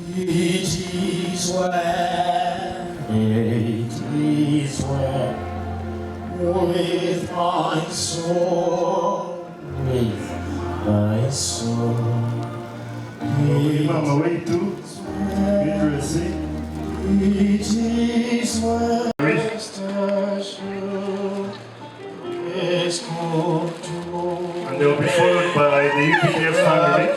It is well with my soul, with my soul. Mama wetu Idrisi. It is well. And they'll be followed by the UPDF family.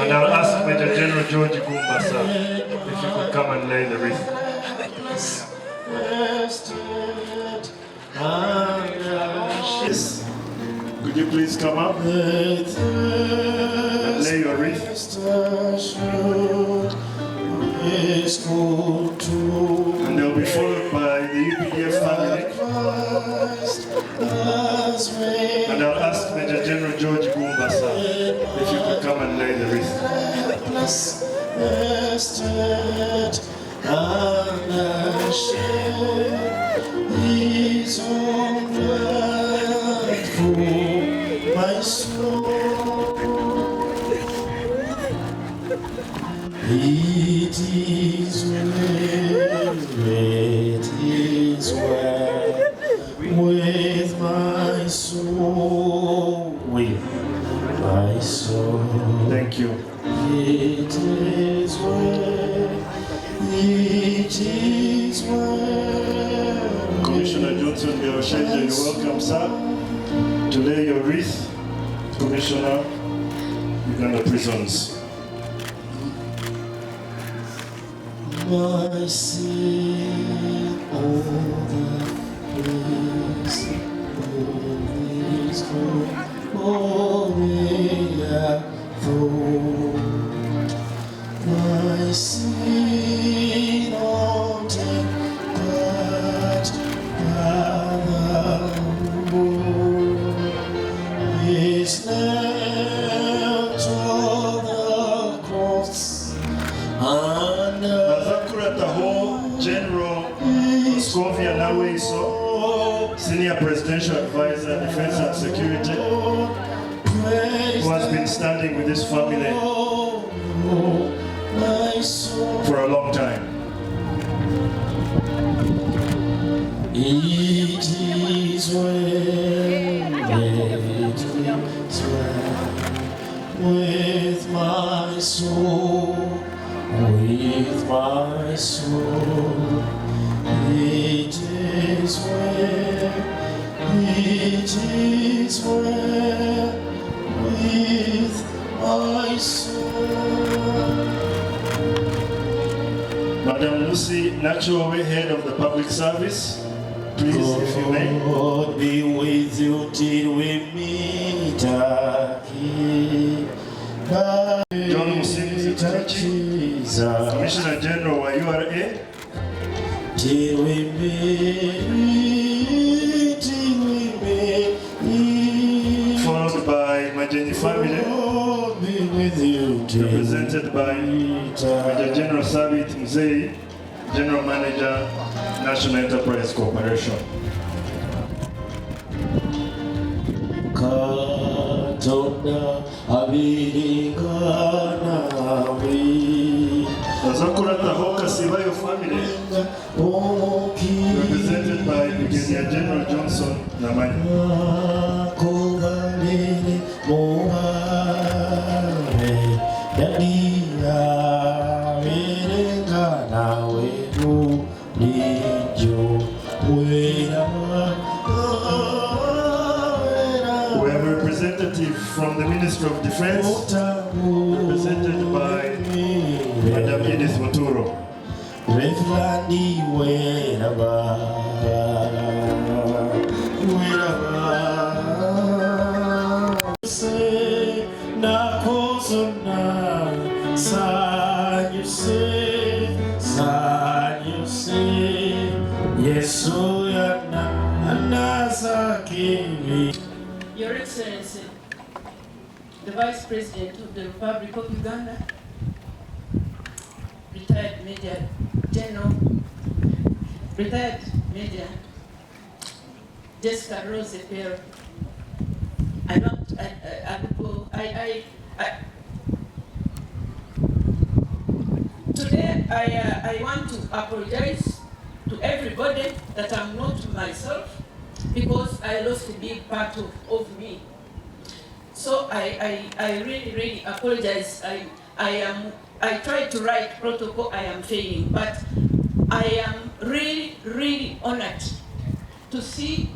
And I'll ask Major General George Gumba, sir, if you could come and lay the wreath. Yes. Could you please come up and lay your wreath? And they'll be followed by the UPDF family. And I'll ask Major General George Gumba, sir, if you could come and lay the wreath. My soul, it is well with my soul, with my soul. Thank you. It is well, it is well. Commissioner Johnson Bioshenja, you're welcome, sir, to lay your wreath. Commissioner, Uganda Prisons. My sin, all the place, all we have thought. My sin, all take but is nailed to the cross. General Scovia Naweso, Senior Presidential Advisor, Defense and Security, who has been standing with this family for a long time. It is well with my soul, with my soul. It is well with my soul. Madam Lucy Nachowe, Head of the Public Service, please, if you may. God be with you till we meet again. John Musinzi Tachi, Commissioner General wa URA, till we meet, followed by Majeni family, be with you till represented by Major General Sabit Mzei, General Manager, National Enterprise Corporation. Katonda abiringana we Azakurata Hoka Sibayo family, represented by Brigadier General Johnson Namani. We have a representative from the Ministry of Defense, represented by Madam Edith Muturo. Your Excellency, the Vice President of the Republic of Uganda, retired Major General, retired Major Jessica Rose Perry. I want to apologize to everybody that I'm not myself, because I lost a big part of me. So I really apologize. I tried to write protocol, I am failing, but I am really honored to see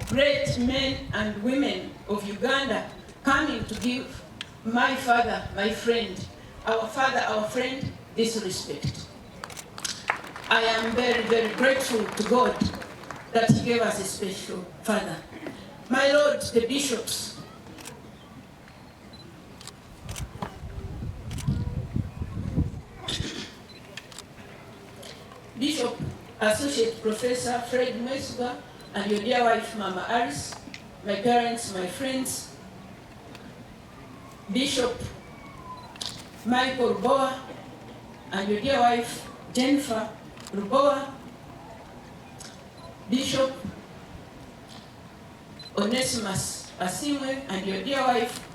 great men and women of Uganda coming to give my father, my friend, our friend, this respect. I am very grateful to God that He gave us a special father. My Lord, the bishops, Bishop, Associate Professor Fred Mwesuga, and your dear wife, Mama Alice, my parents, my friends, Bishop Michael Ruboa, and your dear wife, Jennifer Ruboa, Bishop Onesimus Asimwe, and your dear wife,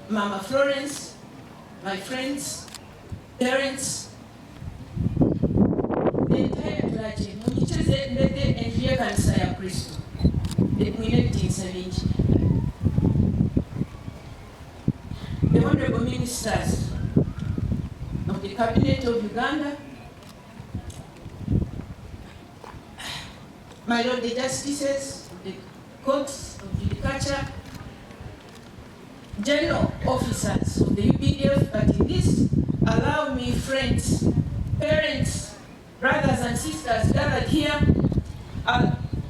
Mama Florence, my friends, parents, the entire clergy, Municheze Ndete and Via Kansaya Christo, the Munetinsavich, the Honorable Ministers of the Cabinet of Uganda, my Lord, the Justices, the Courts of Judicature, General Officers of the UPDF, but in this, allow me, friends, parents, brothers and sisters gathered here,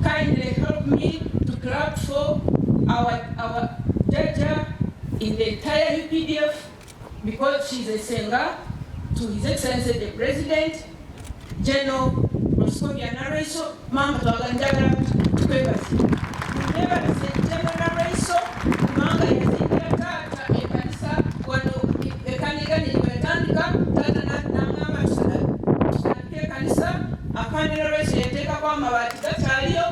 kindly help me to clap for our judge in the entire UPDF, because she's a singer to His Excellency the President, General Nakalema, Mama Twaganjagala Kwebasi. Never said General Nakalema, Manga yasingira tata ekanisa wano ekanigani wetandika tata nangama tusanake kanisa akanira Nakalema yateka kwa mabati gataliyo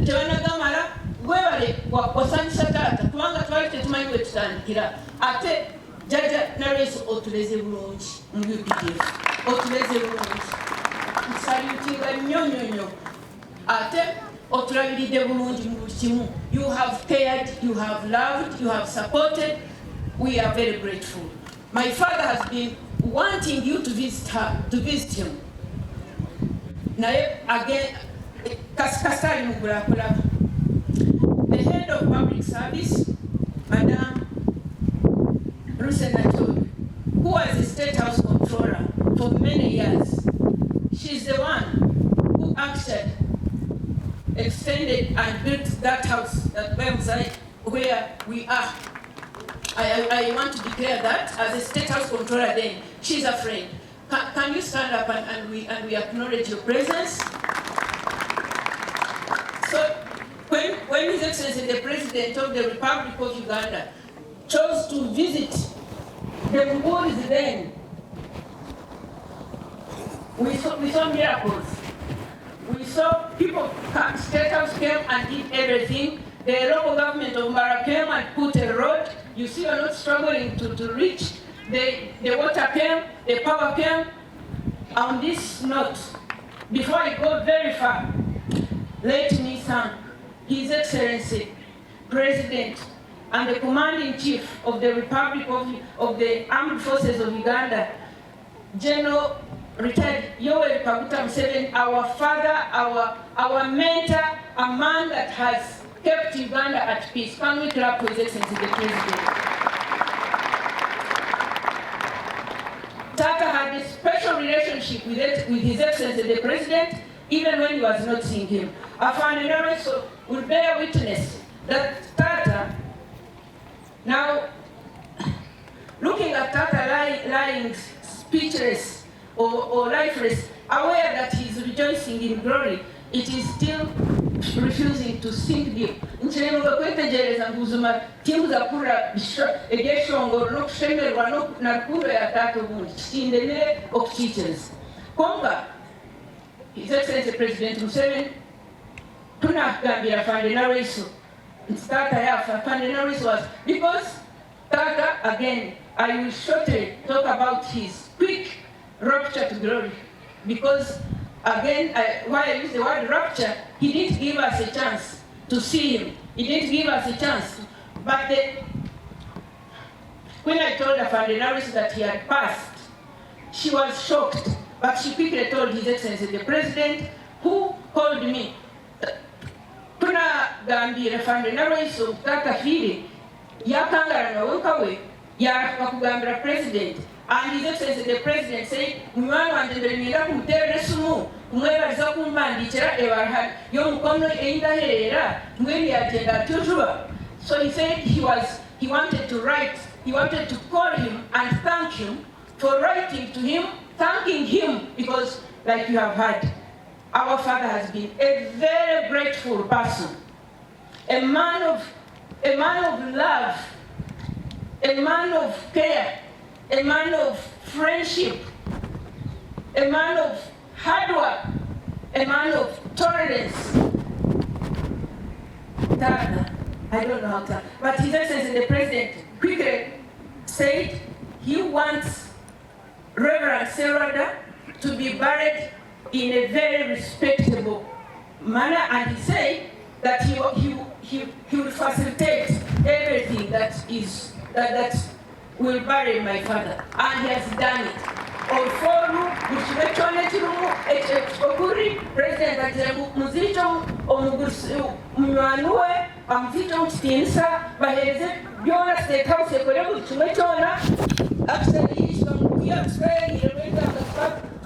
tebana gamala gwebale wasanyisa tata kubanga twali tetumanyi bwe tutandikira ate jaja Nakalema otuleze bulungi mu UPDF otuleze bulungi salutinga nnyo ate otulabiride bulungi mu buli kimu. You have cared, you have loved, you have supported. We are very grateful. My father has been wanting you to visit him. Naye again, kasikasali mugulakula. The head of public service, Madam Rusenachod, who was the State House Controller for many years, she's the one who actually extended and built that house, that website where we are. I want to declare that as a State House Controller then, she's a friend. Can you stand up and we acknowledge your presence? So when His Excellency the President of the Republic of Uganda chose to visit the Mourners then, we saw miracles. We saw people, State House came and did everything. The local government of Mara came and put a road. You see, you're not struggling to reach. The water came, the power came. On this note, before I go very far, let me thank His Excellency, President, and the Commanding Chief of the Republic of the Armed Forces of Uganda, General Retired Yoweri Kaguta Museveni, our father, our mentor, a man that has kept Uganda at peace. Can we clap for His Excellency the President? Tata had a special relationship with His Excellency the President, even when he was not seeing him. Afande Nakalema will bear witness that Tata, now looking at Tata lying speechless or lifeless, aware that he is rejoicing in glory, it is still refusing to sink deep. Nchiremwa kwetegereza nguzuma timu za kura egyeshongoro no kushemerwa no nakundo ya Tata ubundi kitindene okukichereza konga His Excellency President Museveni tunagambira Afande Nakalema Tata yafa. Afande Nakalema was because Tata, again, I will shortly talk about his quick rapture to glory. Because, again, why I use the word rapture, he didn't give us a chance to see him. He didn't give us a chance. But when I told Rev.Elisaph that he had passed, she was shocked. But she quickly told His Excellency the President, who called me. Tunagambira Rev.Elisaph Tata Fili, yakangara na wekawe, yakakugambira President. And His Excellency the President said, "Mwana wandembele nira kumutere sumu, kumwebaliza kumbandikira ebarahari, yo mukono eindaherera, mweli agenda tujuba." So he said he wanted to call him and thank him for writing to him, thanking him, because like you have heard, our father has been a very grateful person, a man of love, a man of care, a man of friendship, a man of hard work, a man of tolerance. I don't know how to, but His Excellency the President quickly said he wants Rev.Elisaph Serwadda to be buried in a very respectable manner, and he said that he will facilitate everything that will bury my father, and he has done it. Olforu muchimechone chirumu okuri President ati muzito omwanue amzito mchitinsa bahereze byona State House ekore muchimechona actually ya tseni remenda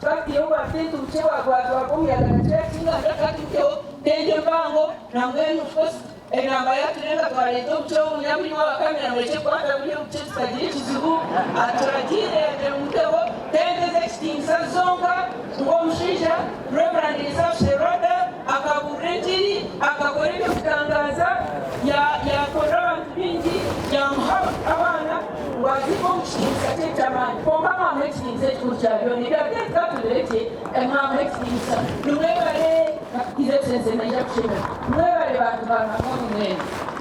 kati yo batintu mchewa kwa bomya na tsinga ndakati kyo tende bango na ngenu first enamba yake nenda kwa leto mchewa nyambi wa kamera mweche kwanda bile mchewa tajiri chizibu atrajire ya mtewa tende zextinsa zonga ngomshisha Rev.Elisaph Serwadda akaburenjiri akakoreka kutangaza ya kora bingi ya mhaba abana wazipo mchinsa tetamani pomba mama mchinsa tuchabyo ni dakika tulete mama mchinsa numebale His Excellency na yakshima numebale bantu bana mwe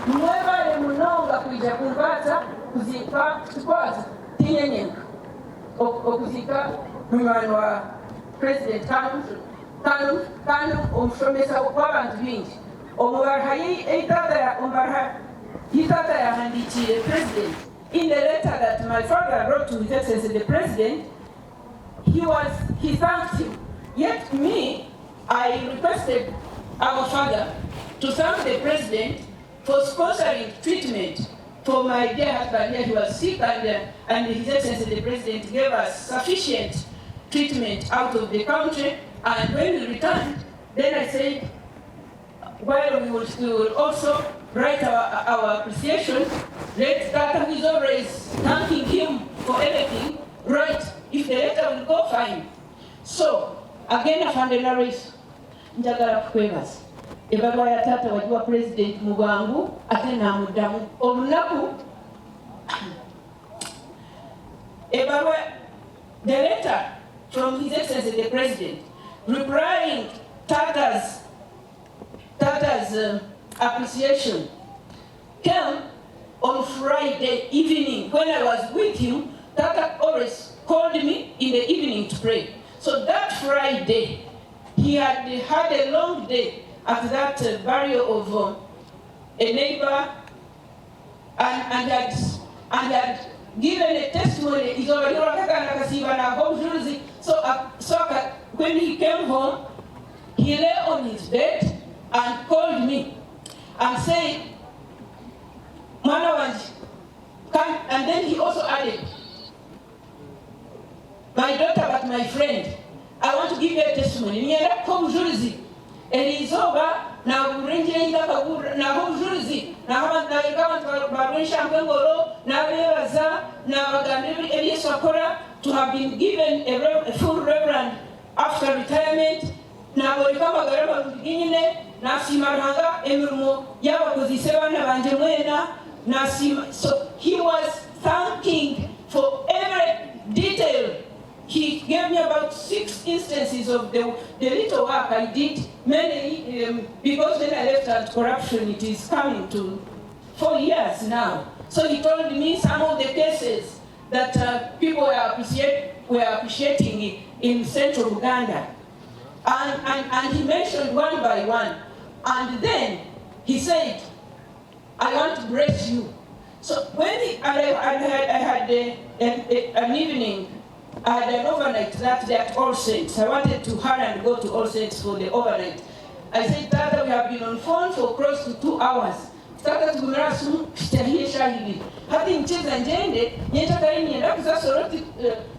numebale munonga kuija kumbata kuzipa tukwaza tinyenyenga okuzika mwana wa President kanu omshomesa kwabantu bingi omubarhayi hitata ya handichire President. In the letter that my father wrote to His Excellency the President, he thanked him. Yet me, I requested our father to thank the President for sponsoring treatment for my dear husband. He was sick, and His Excellency the President gave us sufficient treatment out of the country. And when we returned, then I said, while we will also write our appreciation, let Tata, who is always thanking him for everything, write if the letter will go fine. So, again, Rev.Elisaph, njagala kukwebasa. Ebaluwa ya Tata wajua President Mubangu, ate na mudamu. Olunaku, ebaluwa, the letter from His Excellency the President, replying Tata's appreciation came on Friday evening. When I was with him, Tata always called me in the evening to pray. So that Friday, he had a long day at that burial of a neighbor and had given a testimony. So when he came home, he lay on his bed and called me and said, "Mwana wanji," and then he also added, "My daughter, but my friend, I want to give you a testimony. Nienda kwa mjulizi, elizoba na urenje ila kabura na mjulizi na hama na ikawa tubarunisha mbengolo na wewaza na wagamiri Elisaph to have been given a full reverend after retirement. Na bolikama garama mgingine na simaranga emirmo yabakozi bana banje mwena na so he was thanking for every detail. He gave me about 6 instances of the little work I did, many because when I left anti-corruption, it is coming to 4 years now. So he told me some of the cases that people were appreciating in central Uganda. And he mentioned one by one. And then he said, I want to bless you. So when I had an evening, I had an overnight that day at All Saints. I wanted to hurry and go to All Saints for the overnight. I said, Tata, we have been on phone for close to 2 hours. Tata, tumera sumu shahidi shahidi. Hati mcheza njende, nyeta kaini kuza Soroti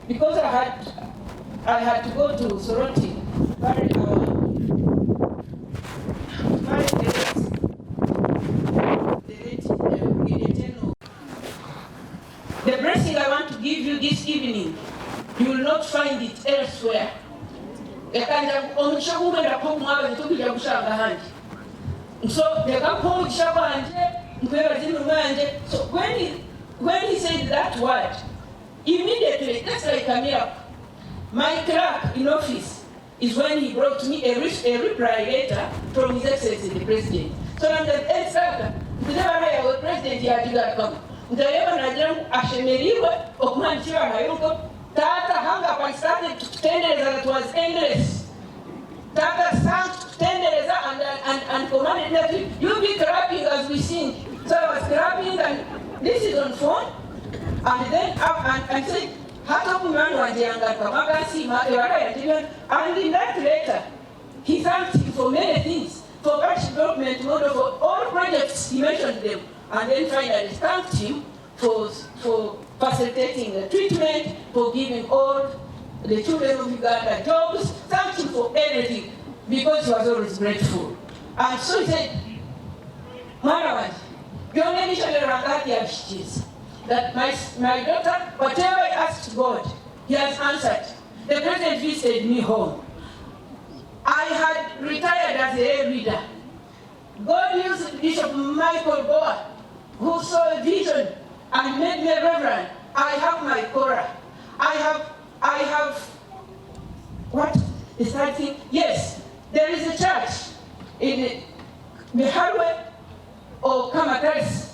because I had to go to Soroti. The blessing I want to give you this evening, you will not find it elsewhere. So when he said that word, immediately, that's like a miracle. My clerk in office is when he brought me a reply letter from His Excellency the President. So I'm the ex-clerk, the President had to come. Tata hung up and started to tendereza that was endless. Tata sang tendereza and commanded me, you be clapping as we sing. So I was clapping, and this is on phone. And then and said, and in that letter, he thanked him for many things, for cash development model, for all projects, he mentioned them. And then finally thanked him for facilitating the treatment, for giving all the children of Uganda jobs. Thanked him for everything, because he was always grateful. And so he said, Marawan, your name is that my daughter, whatever I asked God, he has answered. The President visited me home. I had retired as a reader. God used Bishop Michael Boa, who saw a vision and made me a reverend. I have my Korah. I have, what is that thing? Yes, there is a church in Biharwe or Kamataris.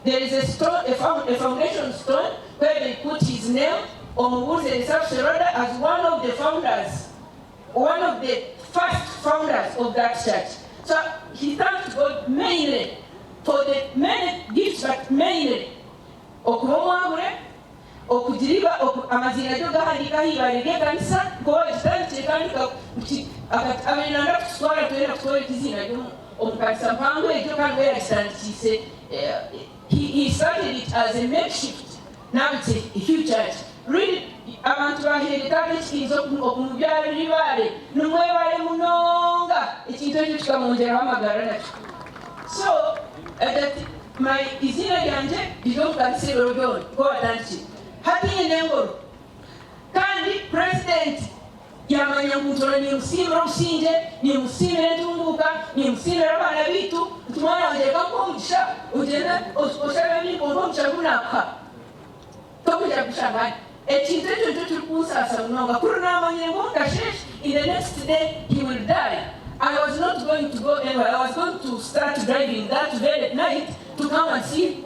There is a stone, a foundation stone, where they put his name on Rev.Elisaph Serwadda as one of the founders, one of the first founders of that church. So he thanked God mainly for the many gifts, but mainly okuwamwagule, okujiriba, amazina jogahandika hibalege kanisa, kwa kitandika abinanda kuswala tuena kuswala kizina omukanisa mpango ekyo kandi yayisandikise. He started it as a makeshift. Now it's a huge church. Really, abantu baherekana ekitinza okumubyala libale numwebale munonga ekintu ekyo kikamunjera amagara nakyo. So my izina lyanje lizomukanisa ologyono kwatandiki hatiye nengolo kandi president yamanya mutolo ni musimira obusinje, ni musimira entumbuka, ni musimira abaana bitu nti mwana wange kamuomugisha ogenda osaba ebintu omugisha gunaka tokuja kushangana ekintu ekyo kyo turi kunsasa munonga kuri namanye ngo kashesh in the next day he will die. I was not going to go anywhere. I was going to start driving that very night to come and see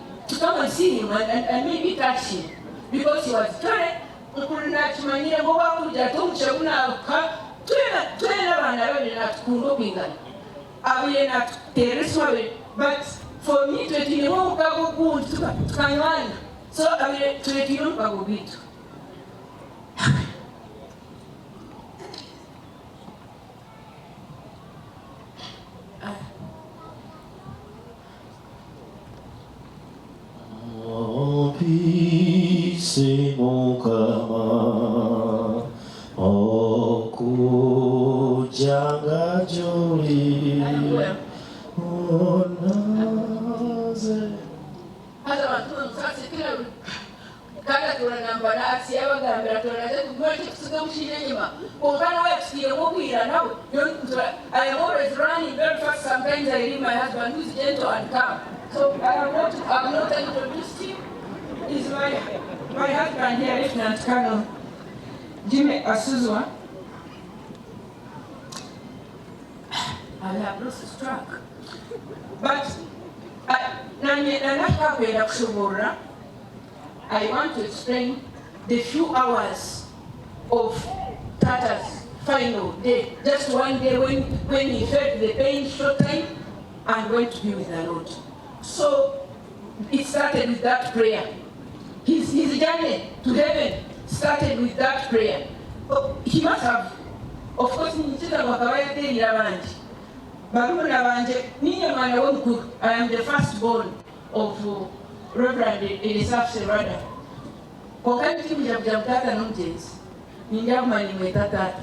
him and maybe touch him, because he was tired. But for me so I will Peace Mukama Okujanga Joli Onaze Kada tunanamba nasi abagambira tunaze kumwete kusigamushije nyuma okana website mobwira nawe I am always running very fast. Sometimes I leave my husband who is gentle and calm, so I have not introduced him. Is my husband here, Lieutenant Colonel Jimmy Asuzwa. I have lost track, but I want to explain the few hours of Tata's final day. Just one day when he felt the pain short time and went to be with the Lord. So it started with that prayer. His journey to heaven started with that prayer. He must have, of course, I am the firstborn of Rev.Elisaph Serwadda. Wakati mjamtata nomjens, ninjamani mwetata.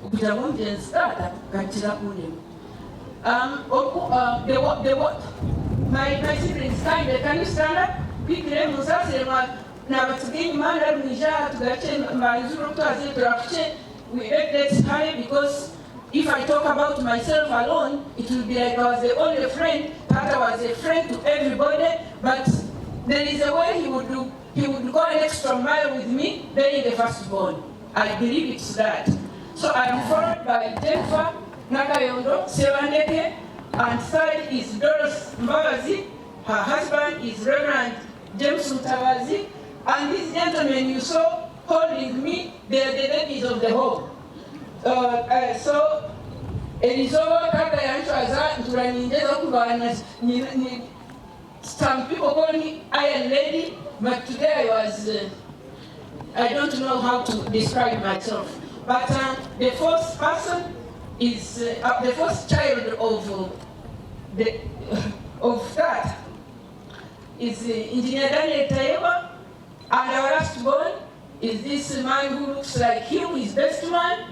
Ukujamomjens tata kanchila kunem. My siblings can you stand up? Quickly, Musase, now to gain manner, Nija, to the Manzuru, to we let's hurry because if I talk about myself alone, it will be like I was the only friend, Tata was a friend to everybody, but there is a way he would do. He would go an extra mile with me, being the firstborn. I believe it's that. So I am followed by Jennifer, Nakalema, Serwadda, and third is Doris Mbabazi. Her husband is Reverend James Mutabazi. And these gentlemen you saw holding me, they are the ladies of the home. So Elizoba kaka yanchwaza nturaningeza kubana some people call me Iron Lady, but today I don't know how to describe myself. But the first person is the first child of that is Engineer Daniel Taiba, and our last born is this man who looks like him, his best man,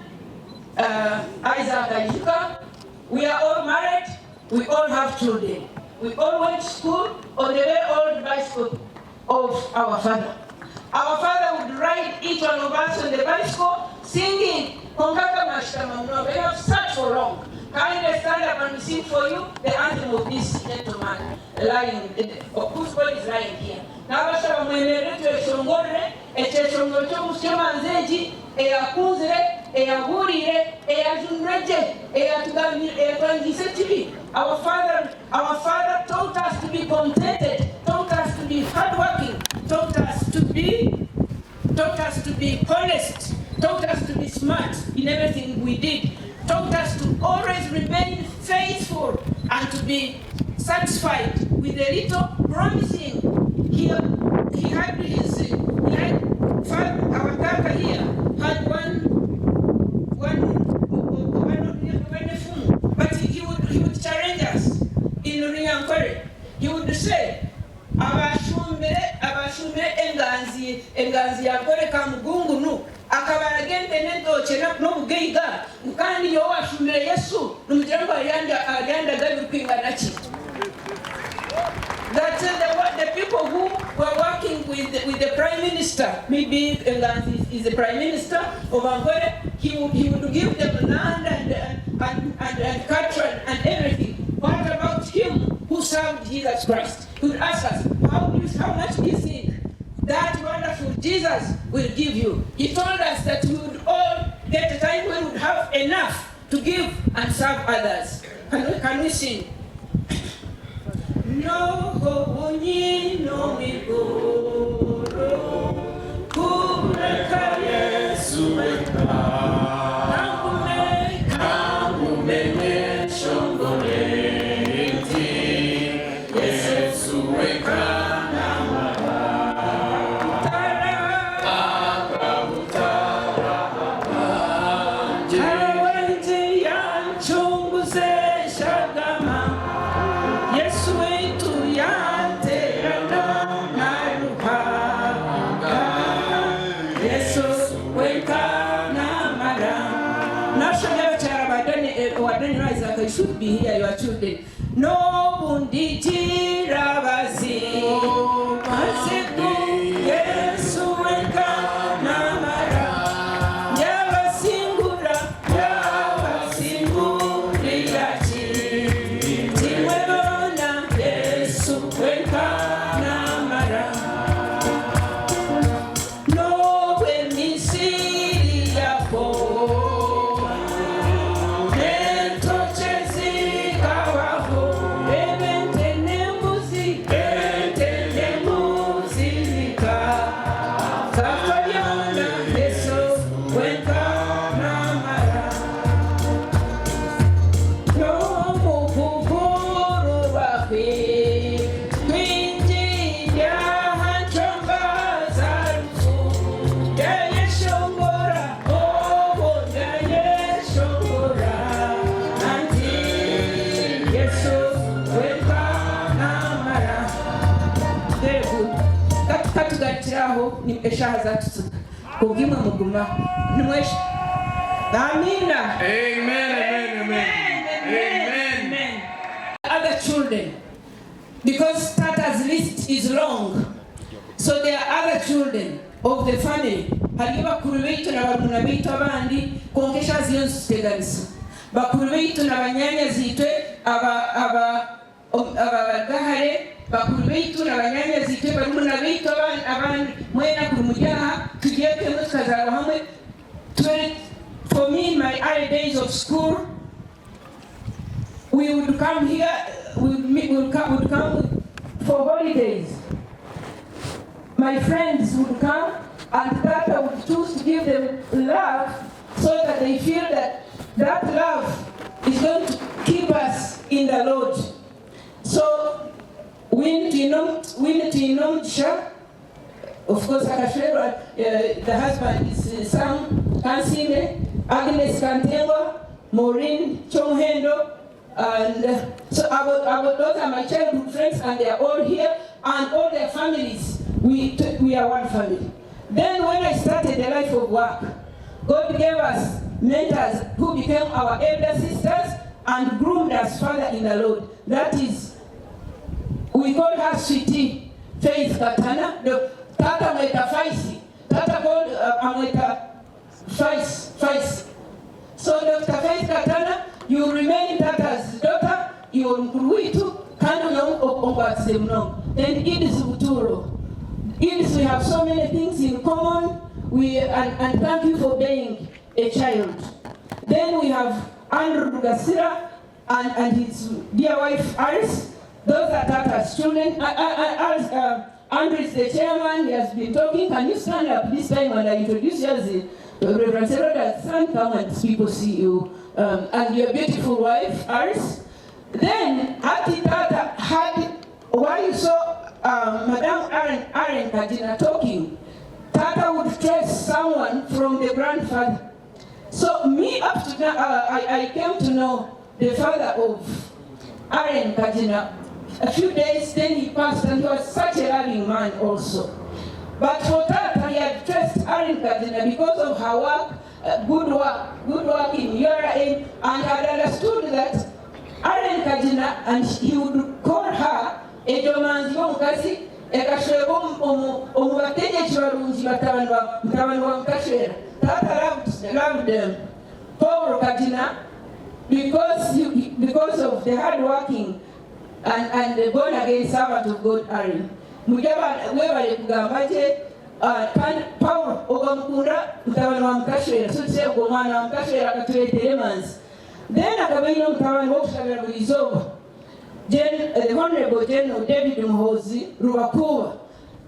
Isaac Ayuka. We are all married, we all have children. We all went to school on the very old bicycle of our father. Our father would ride each one of us on the bicycle singing, Kongaka Mashtamamno. We have sat for long. Kindly stand up and we sing for you the anthem of this gentleman lying, whose body is lying here. Now, Bashara Mwemeretu Eshongore, Echeshongocho Muskemanzeji, Eyakunzere, Eyagurire, Eyajunreje, Eyatugandisetibi. Our father taught us to be contented, taught us to be hardworking, taught us to be honest, taught us to be smart in everything we did, taught us to always remain faithful and to be satisfied with a little, promising. He had our Tata here had one, but he would challenge us in Rinyankore. He would say, Abashume enganzi yakore kamugungu nu akabaragende nendo chena no bugeiga ukandi yo washumire Yesu numujambo alianda gabi kwinga nachi. That's the people who were working with the Prime Minister. Maybe Nganzi is the Prime Minister of Angola. He would give them land and cattle and everything. What about him who served Jesus Christ? He would ask us, how much do you think that wonderful Jesus will give you? He told us that we would all get a time when we would have enough to give and serve others. Can we sing? No honey, no migoro, kumeka Yesu weka, kamume shongoleti, Yesu weka namara, akabutara, jawanje yanchunguze shagama, Yesu wetu yantera. katugatiraho ni eshaha zatusuka kubwimwe muguma nimwesh amina. Amen. Other children, because Tata's list is long, so there are other children of the family. Hariyo bakuru beitu na barumuna beitu abandi konkesha ziyo ziteganisa. Bakuru beitu na banyanya zitwe abagahare, bakuru beitu na banyanya zitwe barumuna beitu abandi mwena kurumujaha tugeke mutukazara hamwe. For me, in my early days of school, we would come here, we would come for holidays. My friends would come, and Tata would choose to give them love so that they feel that love is going to keep us in the Lord. So, we need to know, of course, the husband is Sam Kansime, Agnes Kantengo, Maureen Chonghendo, and so those are my childhood friends, and they are all here, and all their families. We are one family. Then when I started the life of work, God gave us mentors who became our elder sisters and groomed us further in the Lord. That is, we call her Sweetie Faith Katana. The Tata Mweta Faisi. Tata called Amweta Faisi. So Dr. Faith Katana, you remain Tata's daughter, you are Mkuruitu, Kanu Yong Okongwa Semno. Then Edith Buturo. Edith, we have so many things in common. And thank you for being a child. Then we have Andrew Dugasira and his dear wife Alice. Those are Tata's children. Andrew is the chairman, he has been talking. Can you stand up this time when I introduce you as the Rev.Elisaph Serwadda? Stand, come and people see you. And your beautiful wife, Alice. Then, Ati Tata had, while you saw Madame Aaron Kajina talking, Tata would trace someone from the grandfather. So me, up to now, I came to know the father of Aaron Kajina. A few days, then he passed, and he was such a loving man also. But for Tata, he had traced Aaron Kajina because of her work, good work in URA, and had understood that Aaron Kajina, and he would call her a domanzi omukazi ekashwebo omubateje kibalungi mutabani wa mukashwera. Tata loved them. Paul Kajina because of the hard working and the born again servant of God Aaron. Mujaba webale kugamba je Paul ogomukunda mutabani wa mukashwera, so tse ogomwana wa mukashwera akatuleetere manzi. Then akabaino mutabani w'okusabira buli izooba. The Honorable General David Muhozi Rubakuba.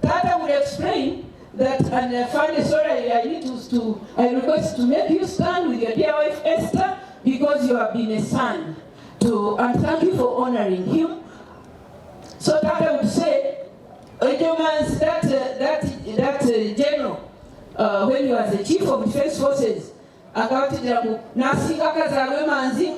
Tata would explain that, and finally, sorry, I request to make you stand with your dear wife Esther because you have been a son. And thank you for honoring him. So Tata would say, that general, when he was the chief of defense forces, akawatira nasinga kazalwe manzi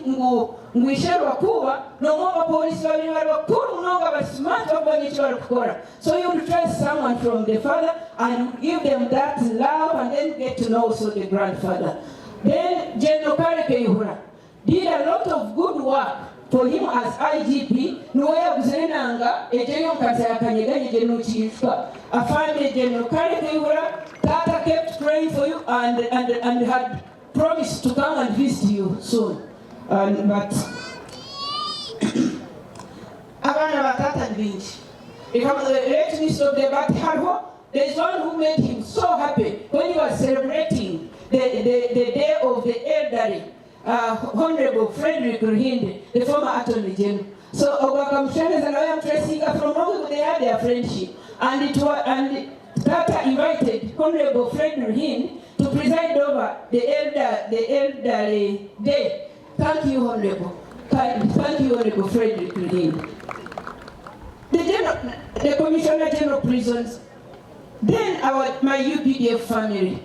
ngwisherwa kuba nomwa police babiri bali bakuru mnonga basimata babonye kibali kukora. So you would trace someone from the father and give them that love and then get to know also the grandfather. Then General Kareke did a lot of good work for him as IGP. Noya kuzenanga ejenyo kazaya kanyeganye General Chief. Afande General Kareke Tata kept praying for you and had promised to come and visit you soon. But abana batata bingi. Let me stop there. But there is one who made him so happy when he was celebrating the day of the elderly, Honorable Frederick Ruhinde, the former Attorney General. So Obakamshana and I am tracing from long they had their friendship, and Tata invited Honorable Frederick Ruhinde to preside over the elderly day. Thank you, Honorable. Thank you, Honorable Frederick Ruhinde. The Commissioner General Prisons. Then my UPDF family,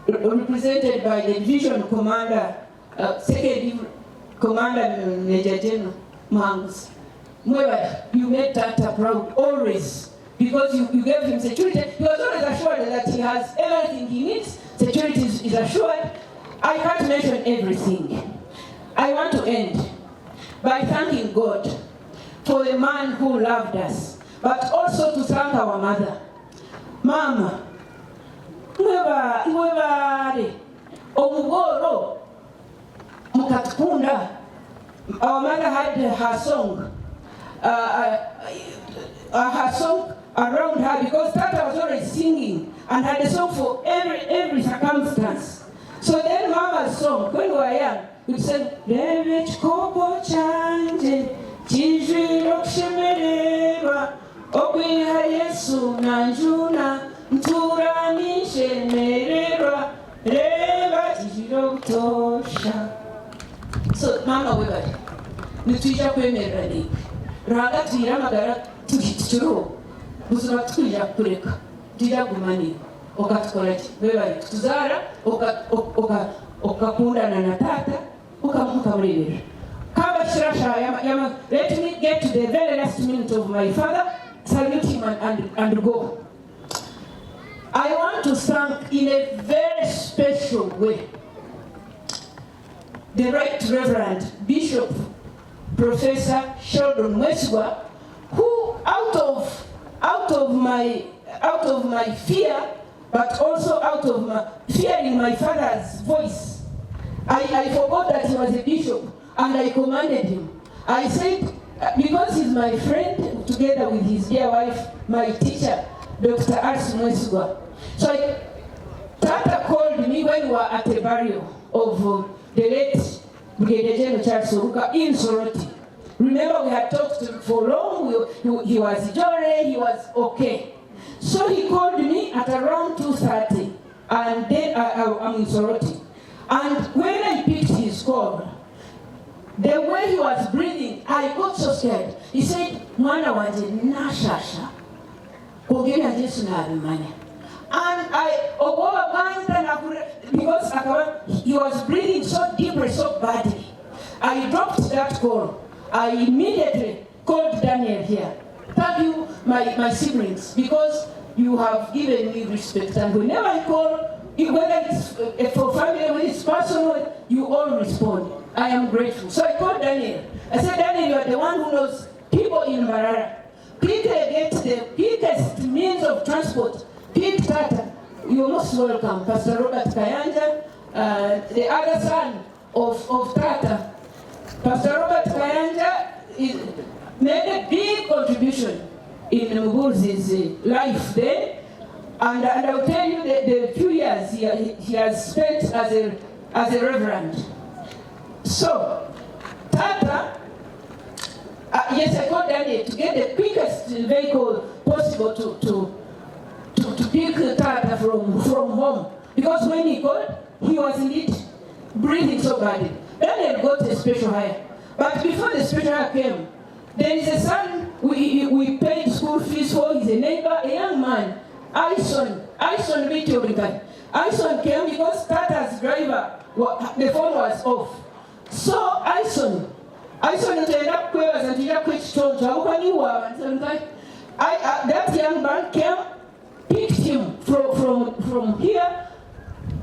represented by the Division Commander, Second Commander Major General Mangus. You made Tata proud always. because you gave him security. He was always assured that he has everything he needs. Security is assured. I can't mention everything. I want to end by thanking God for the man who loved us, but also to thank our mother. Mama, Omugoro, Mukatkunda. Our mother had her song around her because Tata was always singing and had a song for every circumstance. So then Mama's song, when we were young, we'd say, David Kobo Chanje, Chijiro Shemereba, Obiha Yesu Nanjuna, Nturani Shemereba, Reba Chijiro Tosha. So Mama webali, nituija kwemerera ni. Ranga tuyiramagara tukituro. Buzima tukuija kureka. Tujja gumani. Okatukola ki? Webali tuzaala okakundana na tata okamukamulerera. Kaba shirasha let me get to the very last minute of my father, salute him and go. I want to thank in a very special way the Right Reverend Bishop Professor Sheldon Mweswa, who out of my fear, but also out of my fearing my father's voice, I forgot that he was a bishop, and I commanded him. I said, because he's my friend, together with his dear wife, my teacher, Dr. Ars Mweswa. So Tata called me when we were at a burial of the late Brigadier General Charles Soruka in Soroti. Remember, we had talked for long. He was jolly, he was okay. So he called me at around 2:30, and then I'm in Soroti. And when I picked his call, the way he was breathing, I got so scared. He said, Mwana wanje nashasha, kogena Jesu na abimanya. And because he was breathing so deeply, so badly. I dropped that call. I immediately called Daniel here. Thank you, my siblings, because you have given me respect. And whenever I call, whether it's for family, whether it's personal, you all respond. I am grateful. So I called Daniel. I said, Daniel, you are the one who knows people in Marara. Pick the biggest means of transport. Pick Tata. You're most welcome. Pastor Robert Kayanja, the other son of Tata. Pastor Robert Kayanja made a big contribution in Muguruzi's life then. And I'll tell you the few years he has spent as a reverend. So, Tata, yes, I called Daniel to get the quickest vehicle possible to pick Tata from home. Because when he called, he was indeed breathing so badly. Daniel got a special hire. But before the special hire came, there is a son we paid school fees for. He's a neighbor, a young man, Ison Mitiorinkai. Ison came because Tata's driver, the phone was off. So Ison ended up that young man came, picked him from here,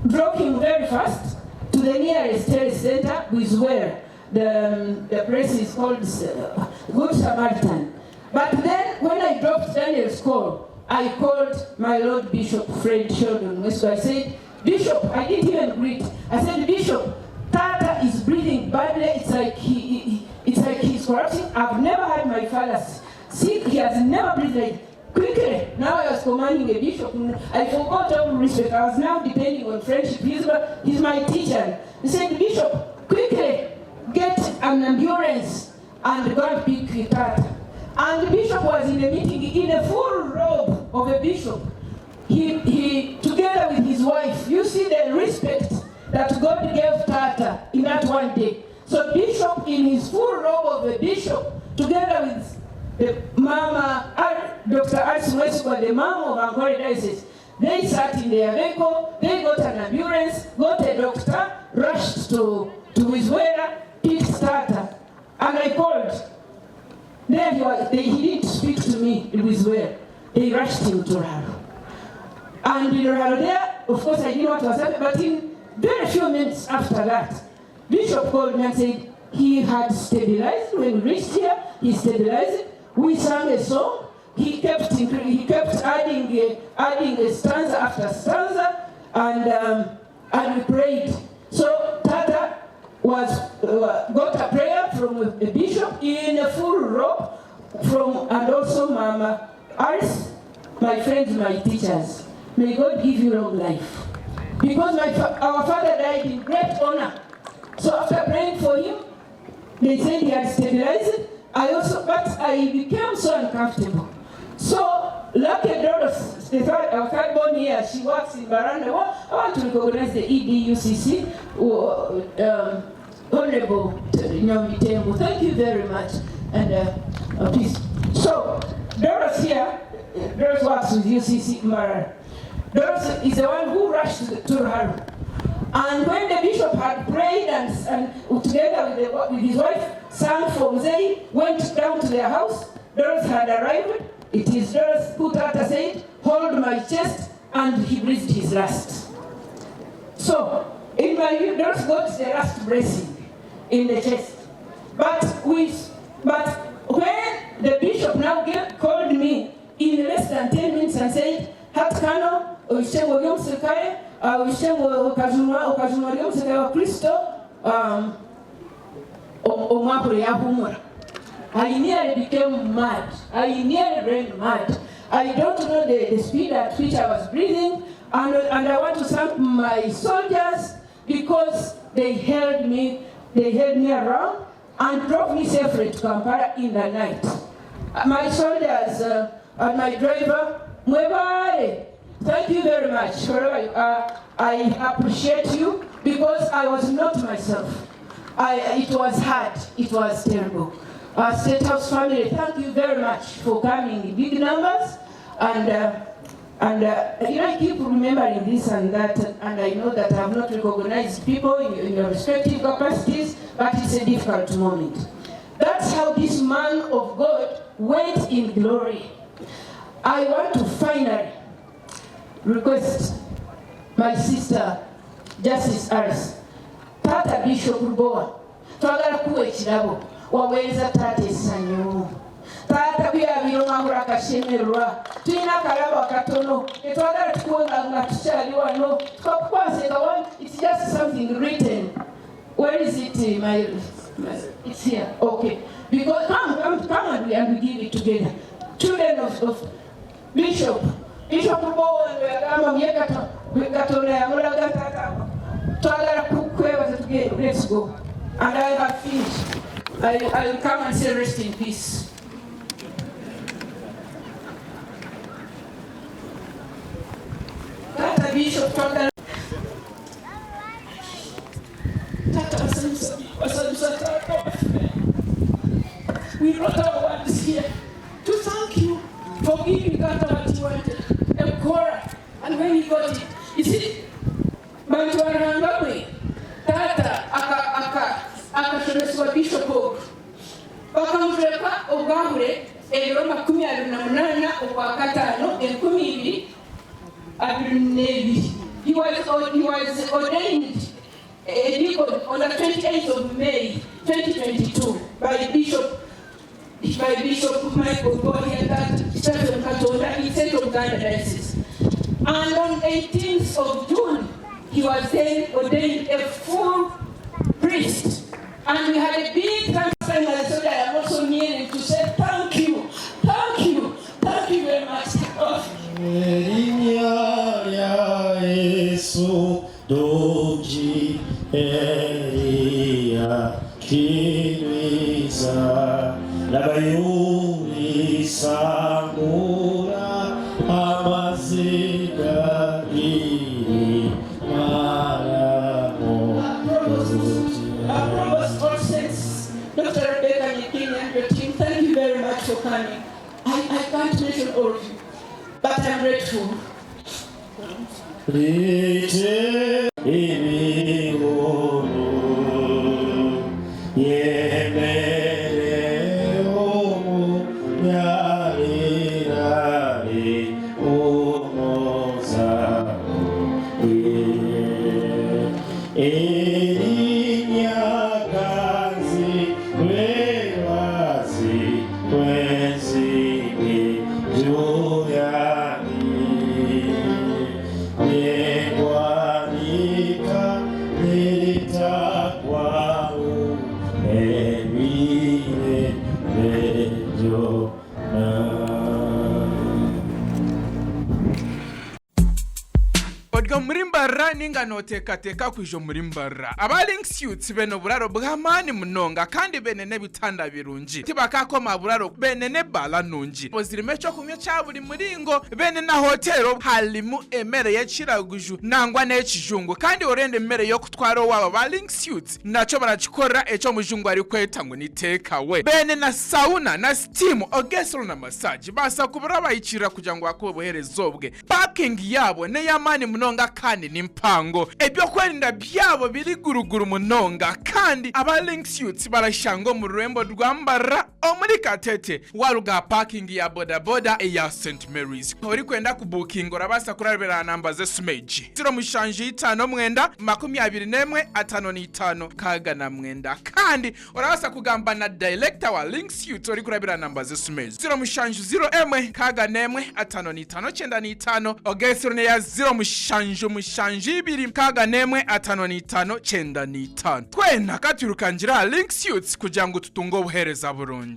drove him very fast to the nearest health center, which is where the place is called Good Samaritan. But then when I dropped Daniel's call, I called my Lord Bishop Fred Sheldon. So I said, Bishop, I didn't even greet. I said, Bishop, Tata is breathing badly. It's like he's corrupting. I've never had my father sick. He has never breathed like quickly. Now I was commanding a bishop. I forgot all respect. I was now depending on friendship. He's my teacher. He said, Bishop, quickly get an ambulance and go and pick Tata. And the bishop was in a meeting in a full robe of a bishop. He together with his wife, you see the respect that God gave Tata in that one day. So Bishop in his full robe of a bishop, together with the Mama, Dr. Ars Mweswa, the mom of Col.Edith, they sat in their vehicle, they got an ambulance, got a doctor, rushed to Wizwera, picked Tata. And I called. There he was. He didn't speak to me. It was where. they rushed him to Raro. And in Raro there, of course I didn't know what was happening, but in very few minutes after that, Bishop called me and said he had stabilized. When we reached here, he stabilized. We sang a song. He kept adding a stanza after stanza, and we prayed. So Tata got a prayer from a bishop in a full robe, and also Mama Aris, my friends, my teachers. May God give you long life. Because our father died in great honor. So after praying for him, they said he had stabilized. But I became so uncomfortable. So, lucky Doris, our third born here, she works in Baranda. I want to recognize the EDUCC, Honorable Nyomi Tembo. Thank you very much. And please. So, Doris here, Doris works with UCC Baranda. Doris is the one who rushed to her. And when the bishop had prayed and together with his wife, sang from Zay, went down to their house, Doris had arrived. It is Doris who Tata said, hold my chest, and he breathed his last. So, in my view, Doris got the last blessing in the chest. But when the bishop now called me in less than 10 minutes and said, Hatkano, Oishengo Yomsekaye, Oishengo Okajunwa Yomsekaye wa Kristo, Omwapure ya humura. I nearly became mad. I nearly ran mad. I don't know the speed at which I was breathing, and I want to thank my soldiers because they held me around and drove me safely to Kampala in the night. My soldiers and my driver, Mwebale, thank you very much. Wherever you are, I appreciate you because I was not myself. It was hard. It was terrible. State House family, thank you very much for coming in big numbers. I keep remembering this and that, and I know that I have not recognized people in your respective capacities, but it's a difficult moment. That's how this man of God went in glory. I want to finally request my sister, Justice Aris, Tata Bishop Rubowa, twagala kuwa ekirabo, waweza Tata essanyu. Tata byabiro mahura akashemererwa, tulina akalabo akatono, etwagala tukuwenga nga tukyali wano, twakukwaseka one, it's just something written. Where is it, it's here, okay. Because come and we give it together. Children of Bishop Rubowa, let's go. And I have finished. I will come and say rest in peace. Tata Bishop Tata we wrote our words here to thank you for giving Tata what you wanted, a Korah. And when he got it, you see, Bantu Warangawe, Tata akashomeswa Bishop Oak. Wakamveka Ogahule, Roma 18 okwa katano, 12 He was ordained a deacon on the 28th of May 2022 by Bishop Michael Boy at Stephen Katonda in St. Uganda Diocese. And on 18th of June, he was then ordained a full priest. And we had a big thanks, so that I am also kneeling to say thank you very much. Thank you very much for coming. I can't mention all of you, but I'm grateful. odyo murimbarra ninga notekateka kwijo murimbarra aba link suits beno buraro bw'amani munonga kandi benene bitanda birungi tibakakoma buraro benene bala nungi bozirime cyo kumye cya buri muringo bene na hotelo halimu emere yachiraguju nangwa n'ekijungu kandi orende emere yo kutwara waba ba link suits naco barakikora eco mujungu ari kweta ngo ni take away bene na sauna na steam ogesolo na massage basa kubura bayicira kugira ngo bakoboherezobwe parking yabo ne yamani munonga kandi nimpango ebyo kwerinda byabo biri guruguru munonga kandi aba link suits barashango mu rurembo rwambara omuri Katete waruga parking ya boda boda ya St Mary's ori kwenda ku booking orabasa kurabera namba ze smage 079 kaga na mwenda kandi orabasa kugamba na director wa link suits ori kurabera namba ze smage 0 kaga nemwe 5595 ogesero ne ya 0 kaga nemwe 5595 twena katurukangira link suits kugira ngo tutungo buhereza burungi.